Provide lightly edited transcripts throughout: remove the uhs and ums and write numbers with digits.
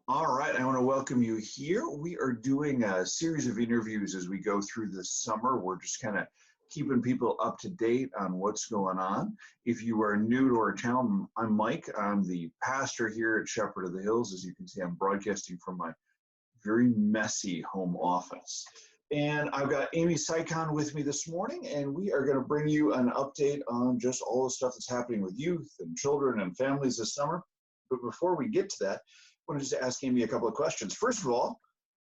All right, I want to welcome you here. We are doing a series of interviews as we go through the summer. We're just kind of keeping people up to date on what's going on. If you are new to our channel, I'm Mike. I'm the pastor here at Shepherd of the Hills. As you can see, I'm broadcasting from my very messy home office. And I've got Amy Cichon with me this morning, and we are going to bring you an update on just all the stuff that's happening with youth and children and families this summer. But before we get to that, I wanted to ask Amy a couple of questions. First of all,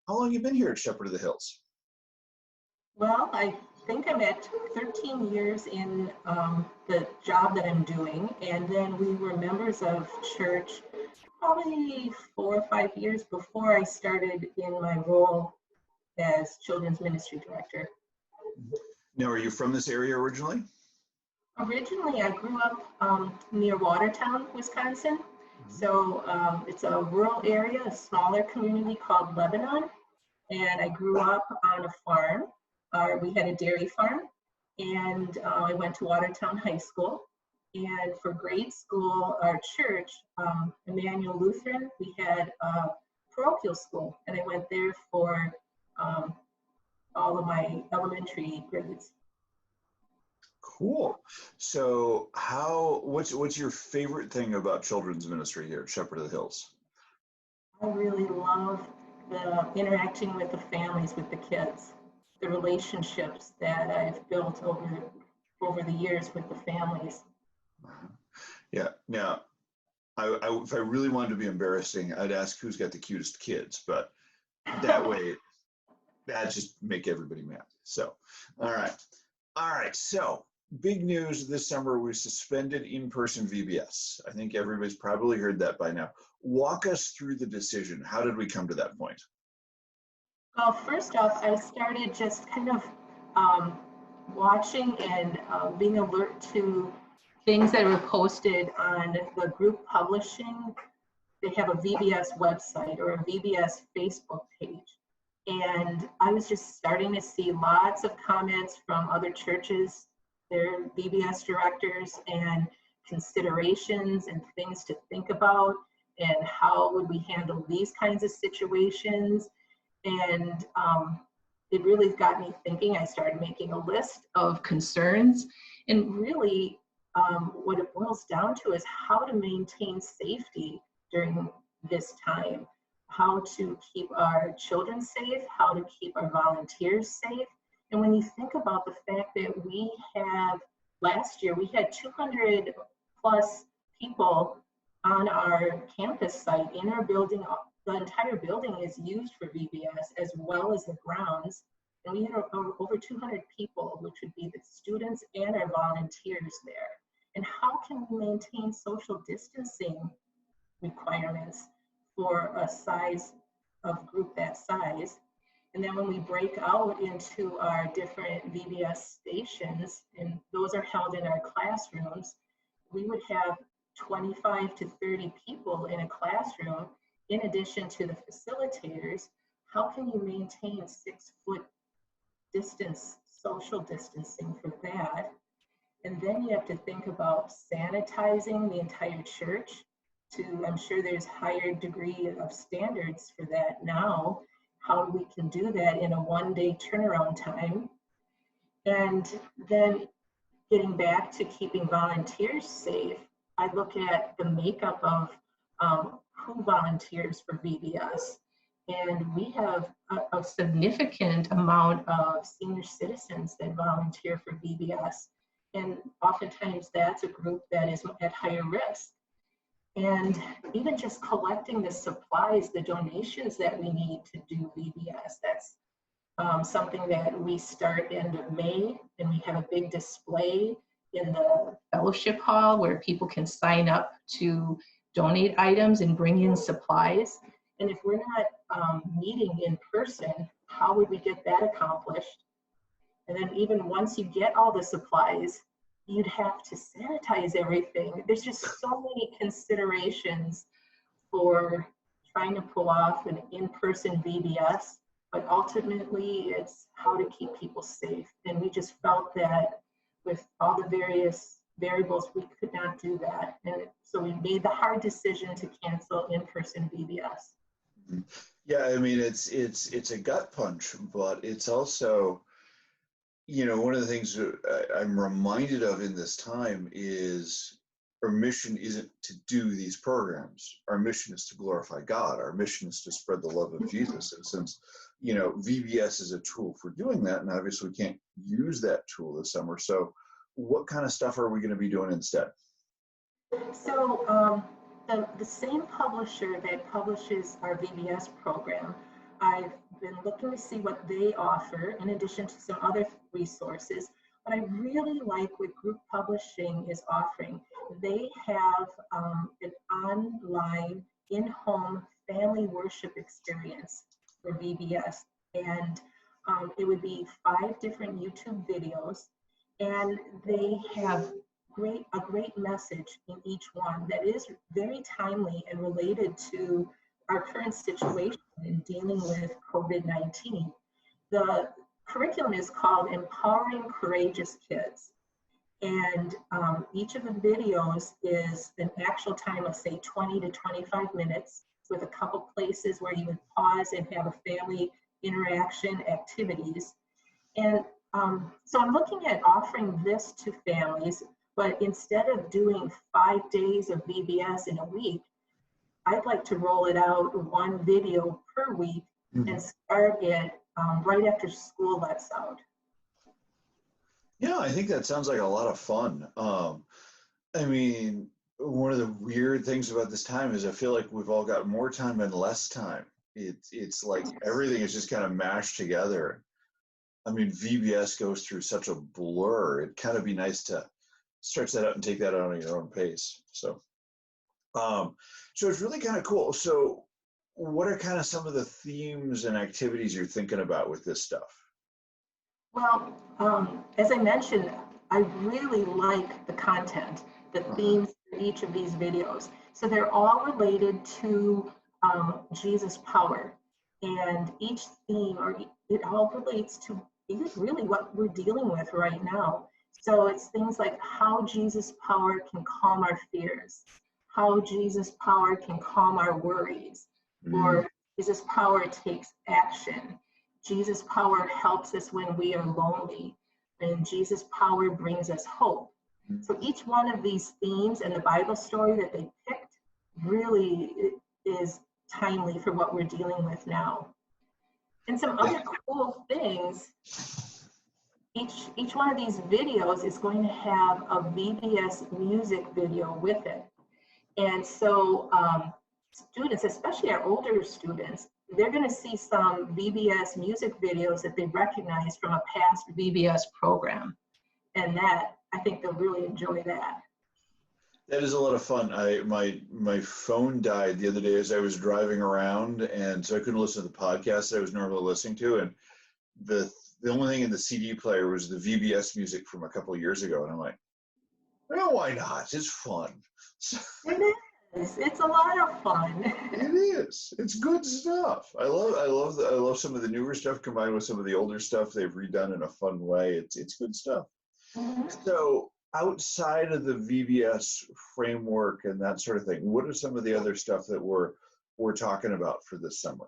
how long have you been here at Shepherd of the Hills? Well, I think I'm at 13 years in the job that I'm doing, and then we were members of church probably 4 or 5 years before I started in my role as Children's Ministry Director. Now, are you from this area originally? Originally, I grew up near Watertown, Wisconsin. So it's a rural area, a smaller community called Lebanon. And I grew up on a farm. We had a dairy farm. And I went to Watertown High School. And for grade school, our church, Emmanuel Lutheran, we had a parochial school. And I went there for all of my elementary grades. Cool. So what's your favorite thing about children's ministry here at Shepherd of the Hills? I really love the interacting with the families, with the kids, the relationships that I've built over the years with the families. Yeah. Now, if I really wanted to be embarrassing, I'd ask who's got the cutest kids, but that way, that just make everybody mad. So, all right. So, big news this summer, we suspended in-person VBS. I think everybody's probably heard that by now. Walk us through the decision. How did we come to that point? Well, first off, I started just kind of watching and being alert to things that were posted on the group publishing. They have a VBS website or a VBS Facebook page. And I was just starting to see lots of comments from other churches, their VBS directors, and considerations and things to think about, and how would we handle these kinds of situations. And it really got me thinking. I started making a list of concerns, and really what it boils down to is how to maintain safety during this time, how to keep our children safe, how to keep our volunteers safe. And when you think about the fact that last year we had 200 plus people on our campus site in our building. The entire building is used for VBS as well as the grounds. And we had over 200 people, which would be the students and our volunteers there. And how can we maintain social distancing requirements for a size of group that size? And then when we break out into our different VBS stations, and those are held in our classrooms, we would have 25 to 30 people in a classroom, in addition to the facilitators. How can you maintain 6-foot distance, social distancing for that? And then you have to think about sanitizing the entire church. I'm sure there's higher degree of standards for that now, how we can do that in a one-day turnaround time. And then getting back to keeping volunteers safe, I look at the makeup of who volunteers for VBS. And we have a significant amount of senior citizens that volunteer for VBS. And oftentimes that's a group that is at higher risk. And even just collecting the supplies, the donations that we need to do VBS, that's something that we start end of May, and we have a big display in the fellowship hall where people can sign up to donate items and bring in supplies. And if we're not meeting in person, how would we get that accomplished? And then even once you get all the supplies, you'd have to sanitize everything. There's just so many considerations for trying to pull off an in-person VBS, but ultimately it's how to keep people safe. And we just felt that with all the various variables, we could not do that. And so we made the hard decision to cancel in-person VBS. Mhm. Yeah, I mean, it's a gut punch, but it's also, one of the things that I'm reminded of in this time is our mission isn't to do these programs. Our mission is to glorify God. Our mission is to spread the love of Jesus. And since, VBS is a tool for doing that, and obviously we can't use that tool this summer. So what kind of stuff are we going to be doing instead? So the same publisher that publishes our VBS program, I've been looking to see what they offer in addition to some other resources. But I really like what group publishing is offering. They have an online in-home family worship experience for VBS. And it would be 5 different YouTube videos. And they have a great message in each one that is very timely and related to our current situation in dealing with COVID-19. The curriculum is called Empowering Courageous Kids. And each of the videos is an actual time of, say, 20 to 25 minutes with a couple places where you would pause and have a family interaction activities. And so I'm looking at offering this to families, but instead of doing 5 days of VBS in a week, I'd like to roll it out 1 video per week and start it right after school lets out. Yeah, I think that sounds like a lot of fun. I mean, one of the weird things about this time is I feel like we've all got more time and less time. It's like everything is just kind of mashed together. I mean, VBS goes through such a blur. It'd kind of be nice to stretch that out and take that out at your own pace. So it's really kind of cool. So what are kind of some of the themes and activities you're thinking about with this stuff? Well, as I mentioned, I really like the content, the themes for each of these videos. So they're all related to Jesus' power. And each theme, or it all relates to really what we're dealing with right now. So it's things like how Jesus' power can calm our fears, how Jesus' power can calm our worries, or Jesus' power takes action. Jesus' power helps us when we are lonely, and Jesus' power brings us hope. So each one of these themes and the Bible story that they picked really is timely for what we're dealing with now. And some other cool things, each one of these videos is going to have a VBS music video with it. And so students, especially our older students, they're going to see some VBS music videos that they recognize from a past VBS program. And that, I think they'll really enjoy that. That is a lot of fun. My phone died the other day as I was driving around, and so I couldn't listen to the podcast that I was normally listening to. And the only thing in the CD player was the VBS music from a couple of years ago, and I'm like, well, why not? It's fun. It is. It's a lot of fun. It is. It's good stuff. I love some of the newer stuff combined with some of the older stuff they've redone in a fun way. It's good stuff. So outside of the VBS framework and that sort of thing, what are some of the other stuff that we're talking about for this summer?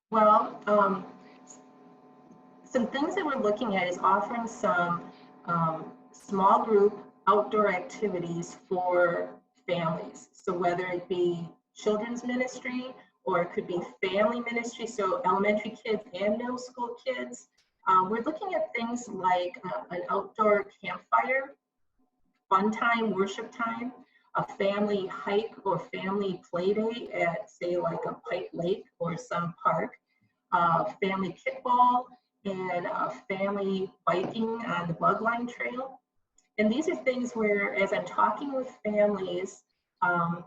Well, some things that we're looking at is offering some small group outdoor activities for families. So whether it be children's ministry or it could be family ministry, so elementary kids and middle school kids. We're looking at things like an outdoor campfire, fun time, worship time, a family hike or family play day at, say, like a Pike Lake or some park, family kickball, and family biking on the Bugline Trail. And these are things where, as I'm talking with families, I'm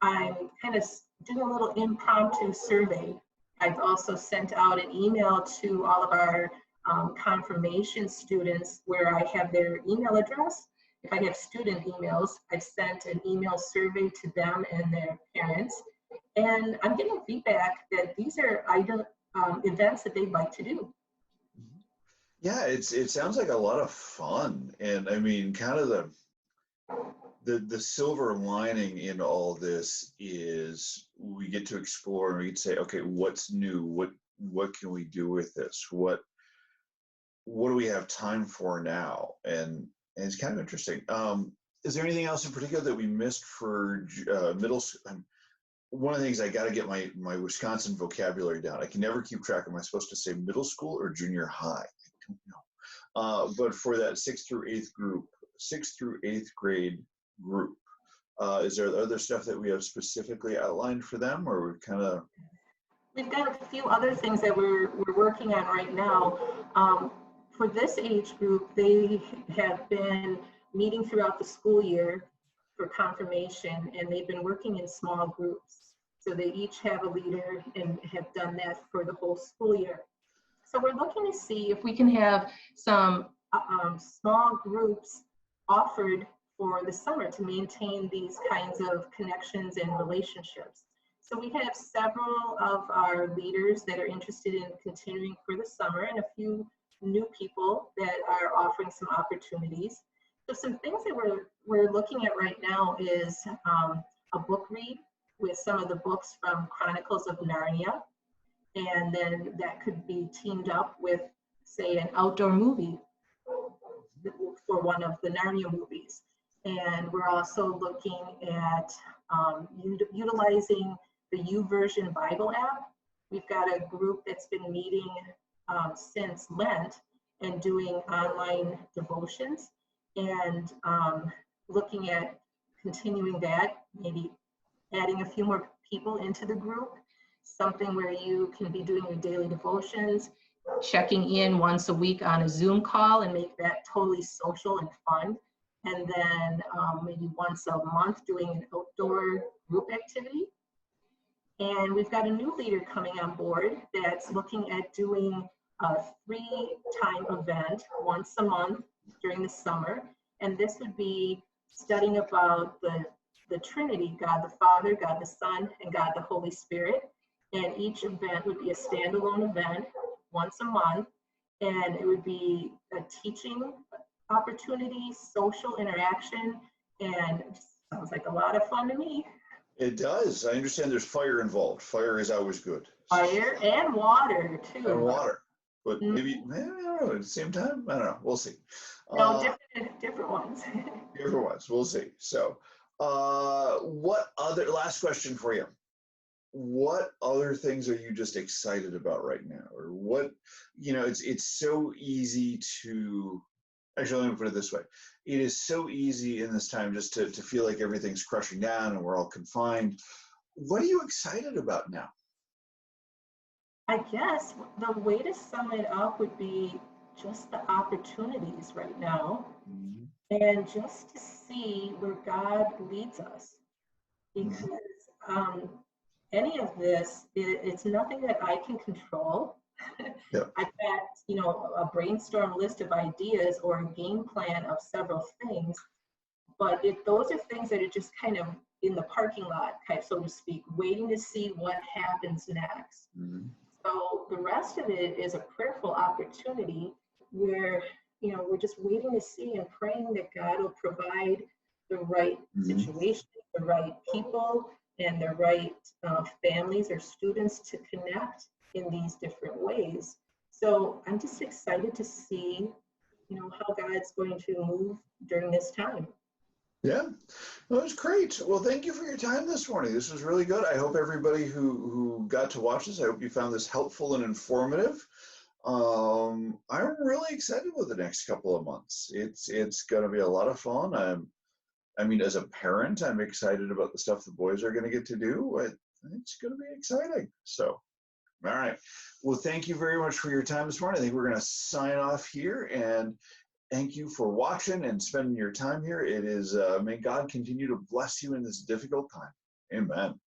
kind of doing a little impromptu survey. I've also sent out an email to all of our confirmation students where I have their email address. If I have student emails, I've sent an email survey to them and their parents. And I'm getting feedback that these are events that they'd like to do. Yeah, it sounds like a lot of fun. And I mean, kind of the silver lining in all this is we get to explore and we get to say, okay, what's new? What can we do with this? What do we have time for now? And it's kind of interesting. Is there anything else in particular that we missed for middle school? One of the things, I got to get my Wisconsin vocabulary down. I can never keep track. Am I supposed to say middle school or junior high? I don't know. But for that sixth through eighth grade group, is there other stuff that we have specifically outlined for them, or we kind of? We've got a few other things that we're working on right now. For this age group, they have been meeting throughout the school year for confirmation, and they've been working in small groups. So they each have a leader and have done that for the whole school year. So we're looking to see if we can have some small groups offered for the summer to maintain these kinds of connections and relationships. So we have several of our leaders that are interested in continuing for the summer, and a few new people that are offering some opportunities. So some things that we're looking at right now is a book read with some of the books from Chronicles of Narnia. And then that could be teamed up with, say, an outdoor movie for one of the Narnia movies. And we're also looking at utilizing the YouVersion Bible app. We've got a group that's been meeting since Lent and doing online devotions, and looking at continuing that, maybe adding a few more people into the group, something where you can be doing your daily devotions, checking in once a week on a Zoom call and make that totally social and fun. And then maybe once a month doing an outdoor group activity. And we've got a new leader coming on board that's looking at doing a 3-time event once a month during the summer. And this would be studying about the Trinity, God the Father, God the Son, and God the Holy Spirit. And each event would be a standalone event once a month. And it would be a teaching opportunity, social interaction, and it sounds like a lot of fun to me. It does. I understand there's fire involved. Fire is always good. Fire and water too. And water, but maybe, I don't know, at the same time, I don't know. We'll see. No, different ones. Different ones. We'll see. So, what other? Last question for you. What other things are you just excited about right now, or what? It's so easy to. Actually, let me put it this way. It is so easy in this time just to feel like everything's crushing down and we're all confined. What are you excited about now? I guess the way to sum it up would be just the opportunities right now, and just to see where God leads us. Because any of this, it's nothing that I can control. Yep. I've got, a brainstorm list of ideas or a game plan of several things, but those are things that are just kind of in the parking lot, so to speak, waiting to see what happens next. So the rest of it is a prayerful opportunity where, we're just waiting to see and praying that God will provide the right situation, the right people, and the right families or students to connect in these different ways. So I'm just excited to see, how God's going to move during this time. Yeah, that was great. Well, thank you for your time this morning. This was really good. I hope everybody who got to watch this, I hope you found this helpful and informative. I'm really excited with the next couple of months. It's going to be a lot of fun. As a parent, I'm excited about the stuff the boys are going to get to do. It's going to be exciting. So, all right. Well, thank you very much for your time this morning. I think we're going to sign off here, and thank you for watching and spending your time here. It is, may God continue to bless you in this difficult time. Amen.